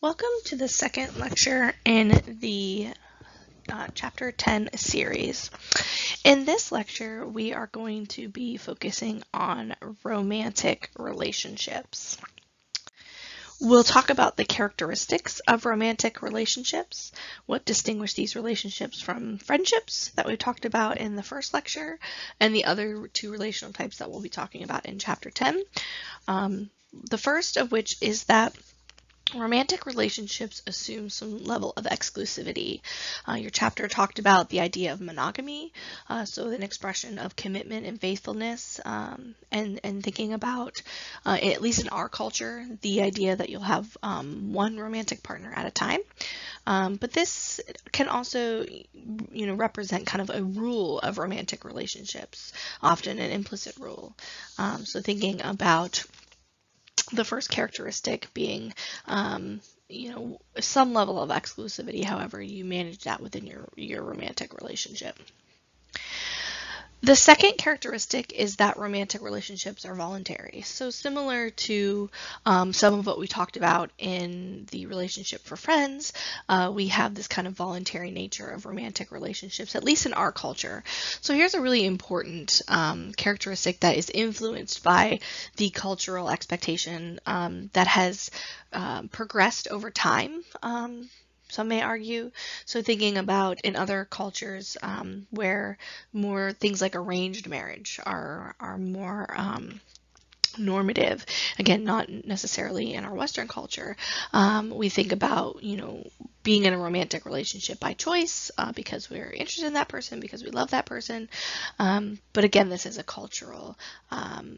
Welcome to the second lecture in the Chapter 10 series. In this lecture, we are going to be focusing on romantic relationships. We'll talk about the characteristics of romantic relationships, what distinguish these relationships from friendships that we talked about in the first lecture, and the other two relational types that we'll be talking about in Chapter 10. The first of which is that romantic relationships assume some level of exclusivity. Your chapter talked about the idea of monogamy, so an expression of commitment and faithfulness, and thinking about, at least in our culture, the idea that you'll have one romantic partner at a time. But this can also, represent kind of a rule of romantic relationships, often an implicit rule. So thinking about the first characteristic being, some level of exclusivity, however you manage that within your romantic relationship. The second characteristic is that romantic relationships are voluntary. So similar to some of what we talked about in the relationship for friends, we have this kind of voluntary nature of romantic relationships, at least in our culture. So here's a really important characteristic that is influenced by the cultural expectation that has progressed over time. Some may argue. So thinking about in other cultures where more things like arranged marriage are more normative, again, not necessarily in our Western culture, we think about, being in a romantic relationship by choice because we're interested in that person, because we love that person. But again, this is a cultural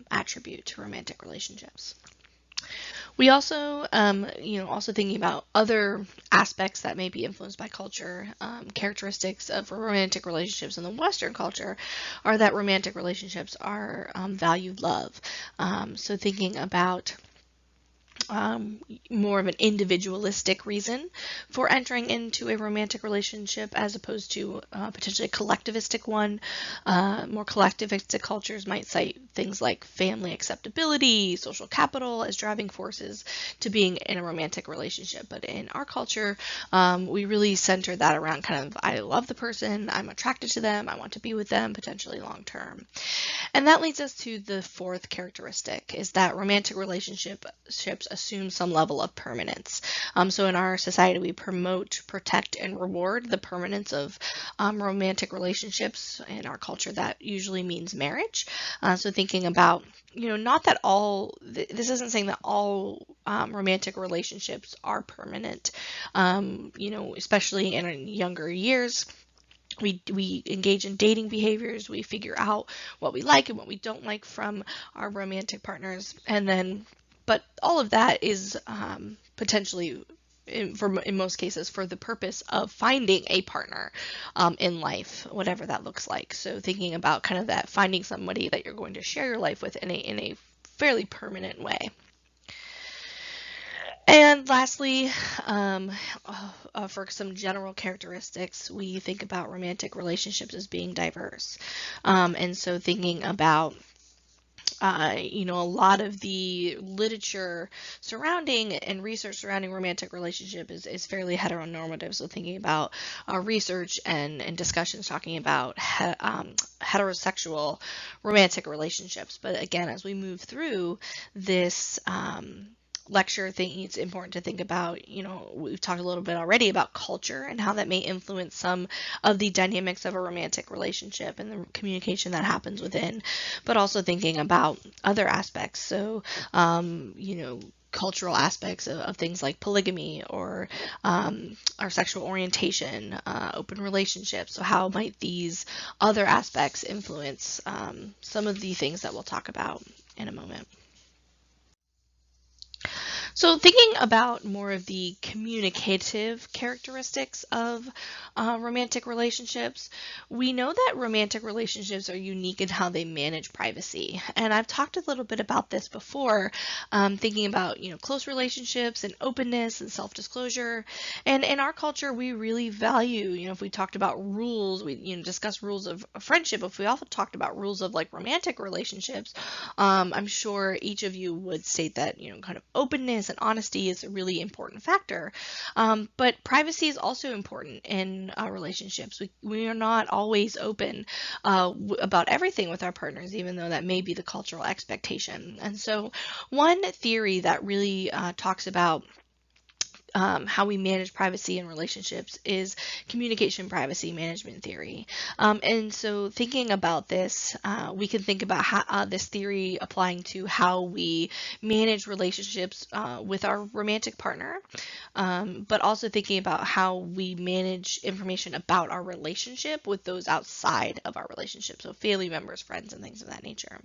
attribute to romantic relationships. We also, also thinking about other aspects that may be influenced by culture, characteristics of romantic relationships in the Western culture are that romantic relationships are valued love. So thinking about more of an individualistic reason for entering into a romantic relationship as opposed to potentially a collectivistic one. More collectivistic cultures might cite things like family acceptability, social capital as driving forces to being in a romantic relationship. But in our culture, we really center that around kind of, I love the person, I'm attracted to them, I want to be with them potentially long term. And that leads us to the fourth characteristic, is that romantic relationships assume some level of permanence. So in our society, we promote, protect, and reward the permanence of romantic relationships. In our culture, that usually means marriage. So thinking about, not that all, this isn't saying that all romantic relationships are permanent, especially in younger years. We engage in dating behaviors, we figure out what we like and what we don't like from our romantic partners, but all of that is potentially, in most cases, for the purpose of finding a partner in life, whatever that looks like. So thinking about kind of that, finding somebody that you're going to share your life with in a fairly permanent way. And lastly, for some general characteristics, we think about romantic relationships as being diverse. And so thinking about a lot of the literature surrounding and research surrounding romantic relationship is fairly heteronormative. So thinking about research and discussions talking about heterosexual romantic relationships. But again, as we move through this lecture, thinking it's important to think about, we've talked a little bit already about culture and how that may influence some of the dynamics of a romantic relationship and the communication that happens within, but also thinking about other aspects. So, cultural aspects of things like polygamy or our sexual orientation, open relationships. So how might these other aspects influence some of the things that we'll talk about in a moment? So thinking about more of the communicative characteristics of romantic relationships, we know that romantic relationships are unique in how they manage privacy. And I've talked a little bit about this before, thinking about, close relationships and openness and self-disclosure. And in our culture, we really value, if we talked about rules, we, discuss rules of friendship. If we also talked about rules of like romantic relationships, I'm sure each of you would state that, kind of openness openness and honesty is a really important factor. But privacy is also important in relationships. We are not always open about everything with our partners, even though that may be the cultural expectation. And so one theory that really talks about how we manage privacy in relationships is communication privacy management theory. And so thinking about this, we can think about how, this theory applying to how we manage relationships with our romantic partner, but also thinking about how we manage information about our relationship with those outside of our relationship, so family members, friends, and things of that nature.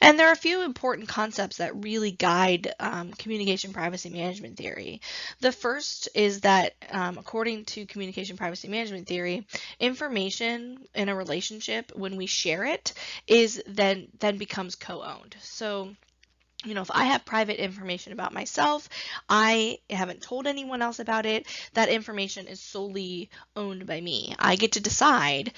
And there are a few important concepts that really guide communication privacy management theory. The first is that, according to communication privacy management theory, information in a relationship, when we share it, is then becomes co-owned. So, if I have private information about myself, I haven't told anyone else about it, that information is solely owned by me. I get to decide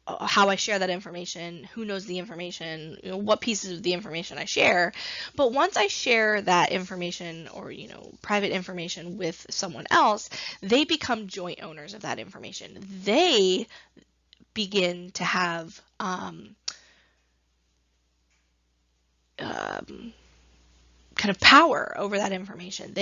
how I share that information, who knows the information, what pieces of the information I share. But once I share that information or, private information with someone else, they become joint owners of that information. They begin to have kind of power over that information.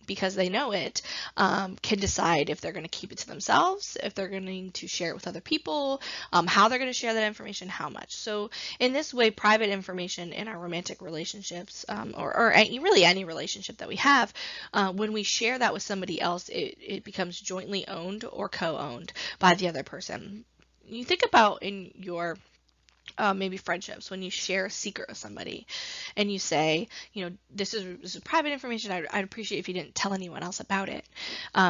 Because they know it, can decide if they're going to keep it to themselves, if they're going to share it with other people, how they're going to share that information, how much. So in this way, private information in our romantic relationships, or really any relationship that we have, when we share that with somebody else, it becomes jointly owned or co-owned by the other person. You think about in your maybe friendships, when you share a secret with somebody and you say, this is private information, I'd appreciate if you didn't tell anyone else about it.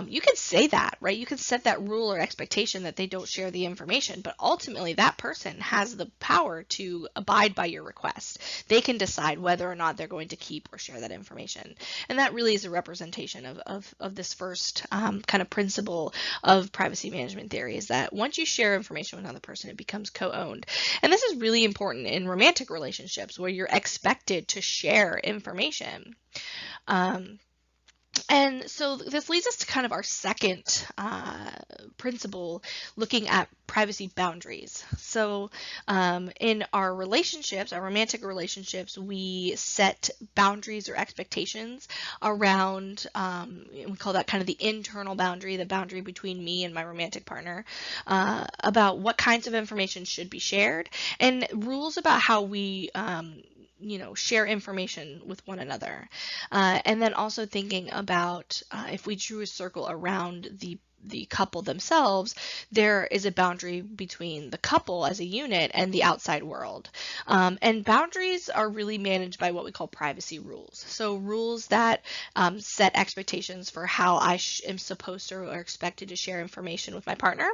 You can say that, right? You can set that rule or expectation that they don't share the information, but ultimately that person has the power to abide by your request. They can decide whether or not they're going to keep or share that information. And that really is a representation of this first kind of principle of privacy management theory, is that once you share information with another person, it becomes co-owned. And this is really important in romantic relationships where you're expected to share information. And so this leads us to kind of our second principle, looking at privacy boundaries. So in our relationships, our romantic relationships, we set boundaries or expectations around, we call that kind of the internal boundary, the boundary between me and my romantic partner, about what kinds of information should be shared, and rules about how we share information with one another. And then also thinking about if we drew a circle around the couple themselves, there is a boundary between the couple as a unit and the outside world. And boundaries are really managed by what we call privacy rules. So rules that set expectations for how I am supposed to or expected to share information with my partner.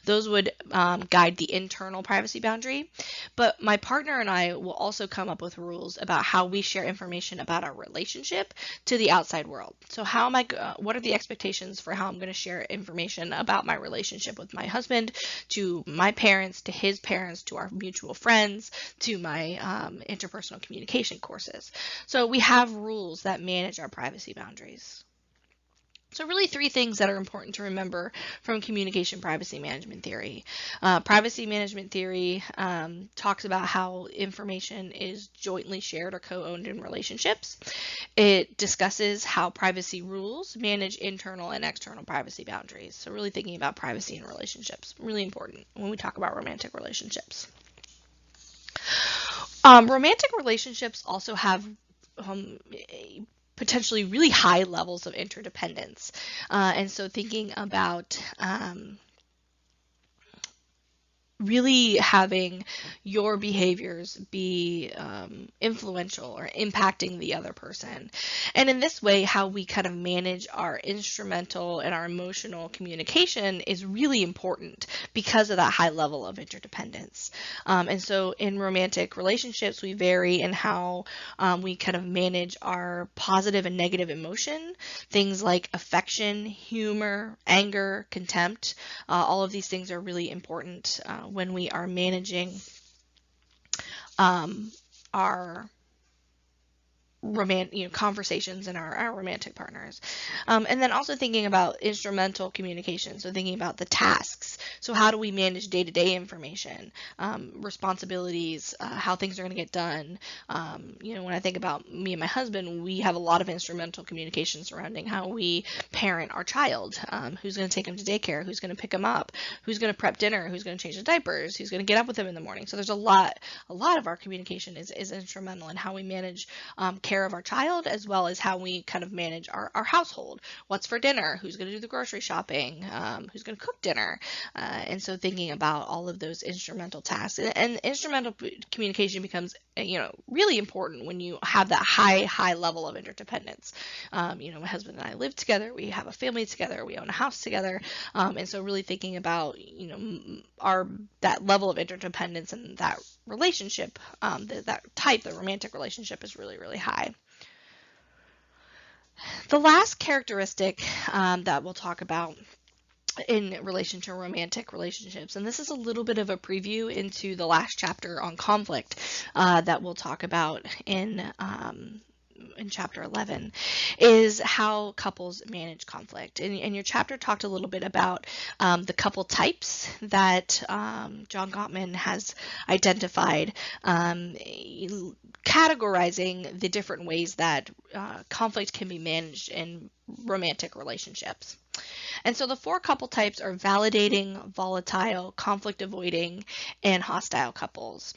Those would guide the internal privacy boundary. But my partner and I will also come up with rules about how we share information about our relationship to the outside world. So what are the expectations for how I'm going to share information about my relationship with my husband, to my parents, to his parents, to our mutual friends, to my interpersonal communication courses. So we have rules that manage our privacy boundaries. So really three things that are important to remember from communication privacy management theory. Privacy management theory talks about how information is jointly shared or co-owned in relationships. It discusses how privacy rules manage internal and external privacy boundaries. So really thinking about privacy in relationships, really important when we talk about romantic relationships. Romantic relationships also have potentially really high levels of interdependence. And so thinking about really having your behaviors be influential or impacting the other person. And in this way, how we kind of manage our instrumental and our emotional communication is really important because of that high level of interdependence. And so in romantic relationships, we vary in how we kind of manage our positive and negative emotion, things like affection, humor, anger, contempt. All of these things are really important when we are managing our conversations in our romantic partners. And then also thinking about instrumental communication, so thinking about the tasks. So how do we manage day-to-day information, responsibilities, how things are going to get done. When I think about me and my husband, we have a lot of instrumental communication surrounding how we parent our child, who's going to take him to daycare, who's going to pick him up, who's going to prep dinner, who's going to change the diapers, who's going to get up with him in the morning. So there's a lot of our communication is instrumental in how we manage care of our child, as well as how we kind of manage our household. What's for dinner? Who's going to do the grocery shopping? Who's going to cook dinner? And so thinking about all of those instrumental tasks, and instrumental communication becomes really important when you have that high level of interdependence. My husband and I live together, we have a family together, we own a house together, and so really thinking about that level of interdependence and that relationship, the romantic relationship is really, really high. The last characteristic that we'll talk about in relation to romantic relationships, and this is a little bit of a preview into the last chapter on conflict that we'll talk about in chapter 11, is how couples manage conflict. And your chapter talked a little bit about the couple types that John Gottman has identified, categorizing the different ways that conflict can be managed in romantic relationships. And so the 4 couple types are validating, volatile, conflict avoiding, and hostile couples.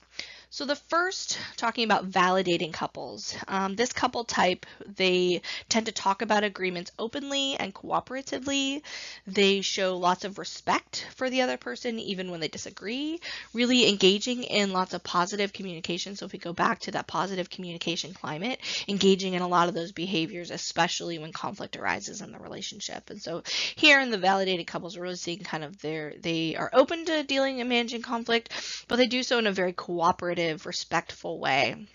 So the first, talking about validating couples, this couple type, they tend to talk about agreements openly and cooperatively. They show lots of respect for the other person, even when they disagree, really engaging in lots of positive communication. So if we go back to that positive communication climate, engaging in a lot of those behaviors, especially when conflict arises in the relationship. And so here in the validated couples, we're really seeing kind of they are open to dealing and managing conflict, but they do so in a very cooperative, respectful way.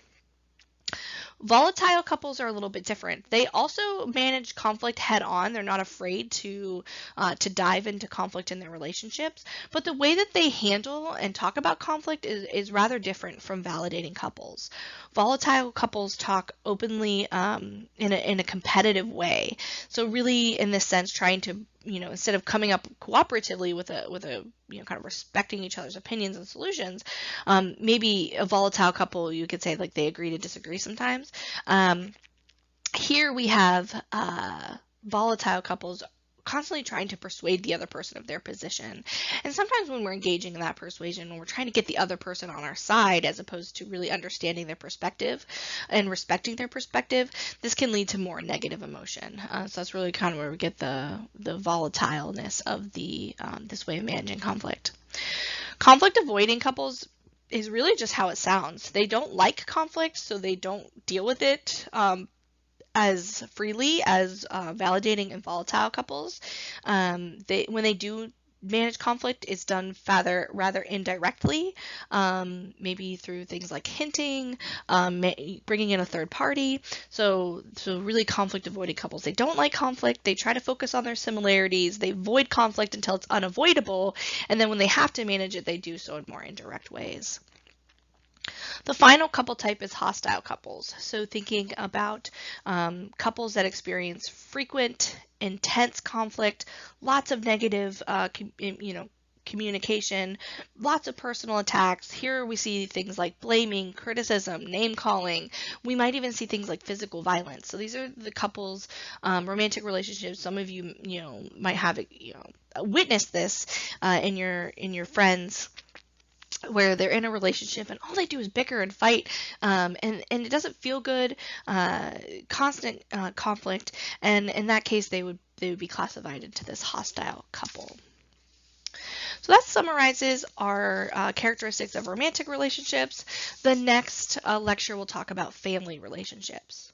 Volatile couples are a little bit different. They also manage conflict head on. They're not afraid to dive into conflict in their relationships, but the way that they handle and talk about conflict is rather different from validating couples. Volatile couples talk openly in a competitive way. So really, in this sense, trying to instead of coming up cooperatively with a kind of respecting each other's opinions and solutions, maybe a volatile couple, you could say, like, they agree to disagree sometimes. Here we have volatile couples constantly trying to persuade the other person of their position. And sometimes when we're engaging in that persuasion, when we're trying to get the other person on our side, as opposed to really understanding their perspective and respecting their perspective, this can lead to more negative emotion. So that's really kind of where we get the volatileness of this way of managing conflict. Conflict avoiding couples is really just how it sounds. They don't like conflict, so they don't deal with it as freely as validating and volatile couples. When they do manage conflict, it's done rather indirectly, maybe through things like hinting, bringing in a third party. So really conflict avoiding couples, they don't like conflict. They try to focus on their similarities. They avoid conflict until it's unavoidable. And then when they have to manage it, they do so in more indirect ways. The final couple type is hostile couples. So thinking about couples that experience frequent, intense conflict, lots of negative communication, lots of personal attacks. Here we see things like blaming, criticism, name calling. We might even see things like physical violence. So these are the couples, romantic relationships. Some of you might have witnessed this in your friends, where they're in a relationship and all they do is bicker and fight, and it doesn't feel good, constant conflict, and in that case they would be classified into this hostile couple. So that summarizes our characteristics of romantic relationships. The next lecture will talk about family relationships.